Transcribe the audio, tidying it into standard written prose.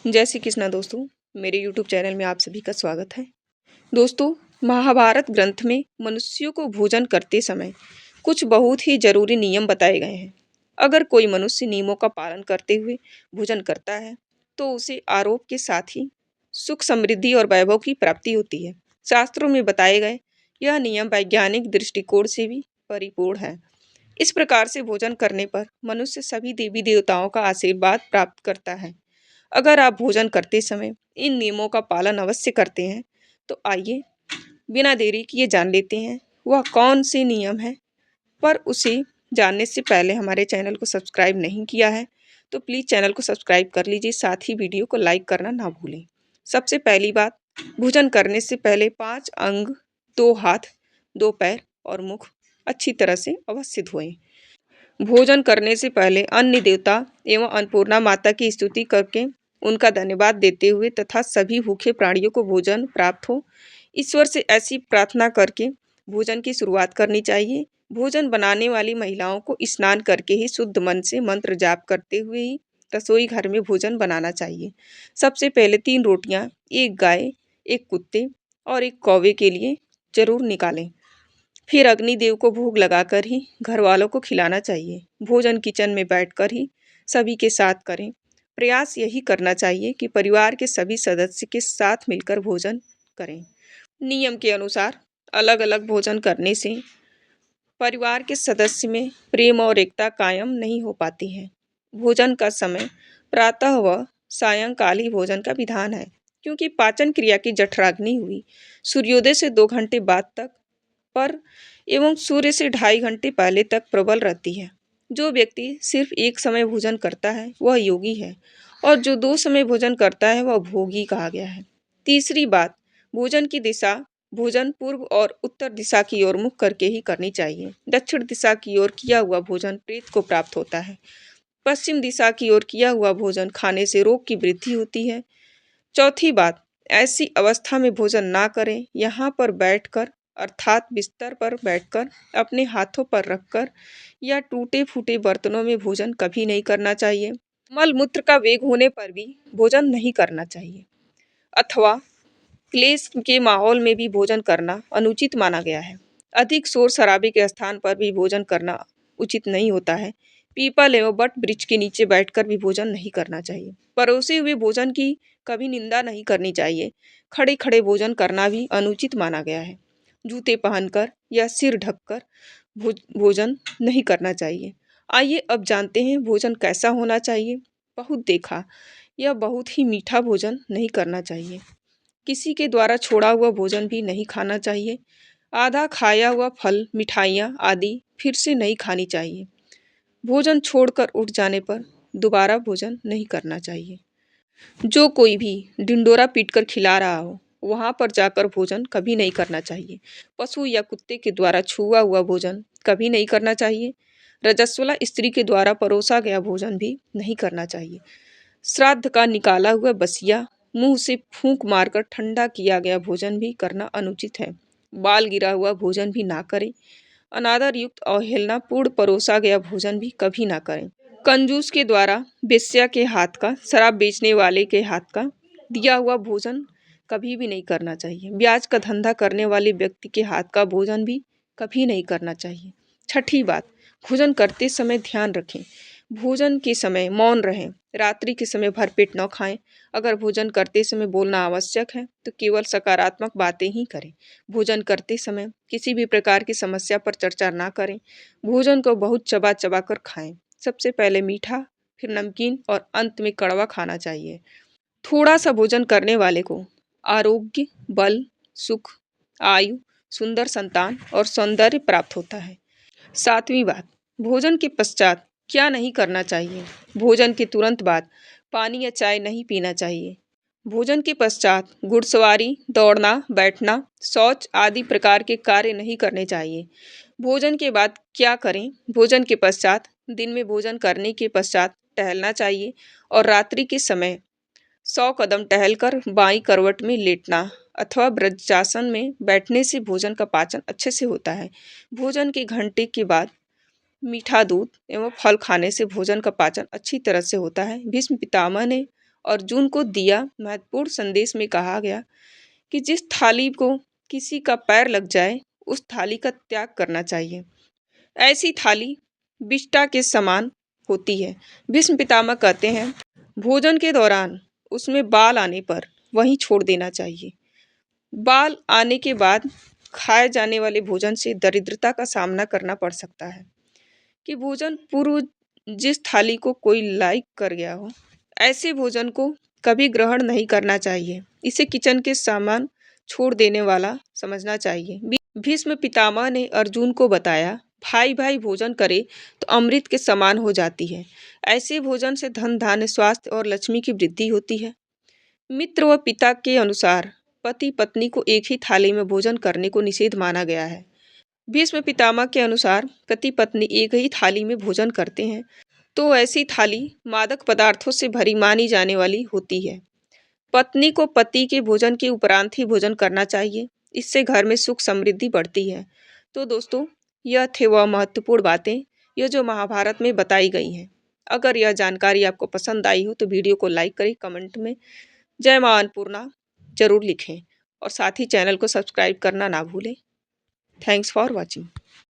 जय श्री कृष्णा दोस्तों, मेरे YouTube चैनल में आप सभी का स्वागत है। दोस्तों, महाभारत ग्रंथ में मनुष्यों को भोजन करते समय कुछ बहुत ही जरूरी नियम बताए गए हैं। अगर कोई मनुष्य नियमों का पालन करते हुए भोजन करता है तो उसे आरोग्य के साथ ही सुख, समृद्धि और वैभव की प्राप्ति होती है। शास्त्रों में बताए गए यह नियम वैज्ञानिक दृष्टिकोण से भी परिपूर्ण है। इस प्रकार से भोजन करने पर मनुष्य सभी देवी देवताओं का आशीर्वाद प्राप्त करता है। अगर आप भोजन करते समय इन नियमों का पालन अवश्य करते हैं तो आइए बिना देरी किए जान लेते हैं वह कौन से नियम है। पर उसे जानने से पहले हमारे चैनल को सब्सक्राइब नहीं किया है तो प्लीज़ चैनल को सब्सक्राइब कर लीजिए, साथ ही वीडियो को लाइक करना ना भूलें। सबसे पहली बात, भोजन करने से पहले 5 अंग, 2 हाथ, 2 पैर और मुख अच्छी तरह से अवश्य धोएं। भोजन करने से पहले अन्य देवता एवं अन्नपूर्णा माता की स्तुति करके उनका धन्यवाद देते हुए तथा सभी भूखे प्राणियों को भोजन प्राप्त हो, ईश्वर से ऐसी प्रार्थना करके भोजन की शुरुआत करनी चाहिए। भोजन बनाने वाली महिलाओं को स्नान करके ही शुद्ध मन से मंत्र जाप करते हुए ही रसोई घर में भोजन बनाना चाहिए। सबसे पहले 3 रोटियां, एक गाय, एक कुत्ते और एक कौवे के लिए जरूर निकालें। फिर अग्निदेव को भोग लगाकर ही घर वालों को खिलाना चाहिए। भोजन किचन में बैठकर ही सभी के साथ करें। प्रयास यही करना चाहिए कि परिवार के सभी सदस्य के साथ मिलकर भोजन करें। नियम के अनुसार अलग अलग भोजन करने से परिवार के सदस्य में प्रेम और एकता कायम नहीं हो पाती है। भोजन का समय प्रातः व सायंकाल ही भोजन का विधान है, क्योंकि पाचन क्रिया की जठराग्नि हुई सूर्योदय से 2 घंटे बाद तक पर एवं सूर्य से 2.5 घंटे पहले तक प्रबल रहती है। जो व्यक्ति सिर्फ एक समय भोजन करता है वह योगी है और जो 2 समय भोजन करता है वह भोगी कहा गया है। तीसरी बात, भोजन की दिशा भोजन पूर्व और उत्तर दिशा की ओर मुख करके ही करनी चाहिए। दक्षिण दिशा की ओर किया हुआ भोजन प्रेत को प्राप्त होता है। पश्चिम दिशा की ओर किया हुआ भोजन खाने से रोग की वृद्धि होती है। चौथी बात, ऐसी अवस्था में भोजन ना करें। यहाँ पर बैठकर अर्थात बिस्तर पर बैठकर अपने हाथों पर रखकर या टूटे फूटे बर्तनों में भोजन कभी नहीं करना चाहिए। मल मूत्र का वेग होने पर भी भोजन नहीं करना चाहिए अथवा क्लेश के माहौल में भी भोजन करना अनुचित माना गया है। अधिक शोर शराबे के स्थान पर भी भोजन करना उचित नहीं होता है। पीपल एवं बट वृक्ष के नीचे बैठकर भी भोजन नहीं करना चाहिए। परोसे हुए भोजन की कभी निंदा नहीं करनी चाहिए। खड़े खड़े भोजन करना भी अनुचित माना गया है। जूते पहनकर या सिर ढककर भोजन नहीं करना चाहिए। आइए अब जानते हैं भोजन कैसा होना चाहिए। बहुत देखा, यह बहुत ही मीठा भोजन नहीं करना चाहिए। किसी के द्वारा छोड़ा हुआ भोजन भी नहीं खाना चाहिए। आधा खाया हुआ फल, मिठाइयाँ आदि फिर से नहीं खानी चाहिए। भोजन छोड़कर उठ जाने पर दोबारा भोजन नहीं करना चाहिए। जो कोई भी ढिंडोरा पीटकर खिला रहा हो वहां पर जाकर भोजन कभी नहीं करना चाहिए। पशु या कुत्ते के द्वारा छुआ हुआ भोजन कभी नहीं करना चाहिए। रजस्वला स्त्री के द्वारा परोसा गया भोजन भी नहीं करना चाहिए। श्राद्ध का निकाला हुआ बसिया, मुंह से फूंक मारकर ठंडा किया गया भोजन भी करना अनुचित है। बाल गिरा हुआ भोजन भी ना करें। अनादर युक्त अवहेलना पूर्ण परोसा गया भोजन भी कभी ना करें। कंजूस के द्वारा बेश्या के हाथ का, शराब बेचने वाले के हाथ का दिया हुआ भोजन कभी भी नहीं करना चाहिए। ब्याज का धंधा करने वाले व्यक्ति के हाथ का भोजन भी कभी नहीं करना चाहिए। छठी बात, भोजन करते समय ध्यान रखें। भोजन के समय मौन रहें। रात्रि के समय भरपेट न खाएं। अगर भोजन करते समय बोलना आवश्यक है तो केवल सकारात्मक बातें ही करें। भोजन करते समय किसी भी प्रकार की समस्या पर चर्चा ना करें। भोजन को बहुत चबा चबा कर खाएं। सबसे पहले मीठा, फिर नमकीन और अंत में कड़वा खाना चाहिए। थोड़ा सा भोजन करने वाले को आरोग्य, बल, सुख, आयु, सुंदर संतान और सौंदर्य प्राप्त होता है। सातवीं बात, भोजन के पश्चात क्या नहीं करना चाहिए। भोजन के तुरंत बाद पानी या चाय नहीं पीना चाहिए। भोजन के पश्चात घुड़सवारी, दौड़ना, बैठना, शौच आदि प्रकार के कार्य नहीं करने चाहिए। भोजन के बाद क्या करें। भोजन के पश्चात दिन में भोजन करने के पश्चात टहलना चाहिए और रात्रि के समय 100 कदम टहलकर बाईं करवट में लेटना अथवा वज्रासन में बैठने से भोजन का पाचन अच्छे से होता है। भोजन के घंटे के बाद मीठा दूध एवं फल खाने से भोजन का पाचन अच्छी तरह से होता है। भीष्म पितामह ने अर्जुन को दिया महत्वपूर्ण संदेश में कहा गया कि जिस थाली को किसी का पैर लग जाए उस थाली का त्याग करना चाहिए। ऐसी थाली विष्ठा के समान होती है। भीष्म पितामह कहते हैं भोजन के दौरान उसमें बाल आने पर वहीं छोड़ देना चाहिए। बाल आने के बाद खाए जाने वाले भोजन से दरिद्रता का सामना करना पड़ सकता है। कि भोजन पूर्व जिस थाली को कोई लाइक कर गया हो ऐसे भोजन को कभी ग्रहण नहीं करना चाहिए। इसे किचन के सामान छोड़ देने वाला समझना चाहिए। भीष्म पितामह ने अर्जुन को बताया भाई भाई भोजन करे तो अमृत के समान हो जाती है। ऐसे भोजन से धन धान्य स्वास्थ्य और लक्ष्मी की वृद्धि होती है। मित्र व पिता के अनुसार पति पत्नी को एक ही थाली में भोजन करने को निषेध माना गया है। भीष्म पितामह के अनुसार पति पत्नी एक ही थाली में भोजन करते हैं तो ऐसी थाली मादक पदार्थों से भरी मानी जाने वाली होती है। पत्नी को पति के भोजन के उपरांत ही भोजन करना चाहिए। इससे घर में सुख समृद्धि बढ़ती है। तो दोस्तों यह थे वह महत्वपूर्ण बातें यह जो महाभारत में बताई गई हैं। अगर यह जानकारी आपको पसंद आई हो तो वीडियो को लाइक करें, कमेंट में जय मां अन्नपूर्णा जरूर लिखें और साथ ही चैनल को सब्सक्राइब करना ना भूलें। Thanks for watching.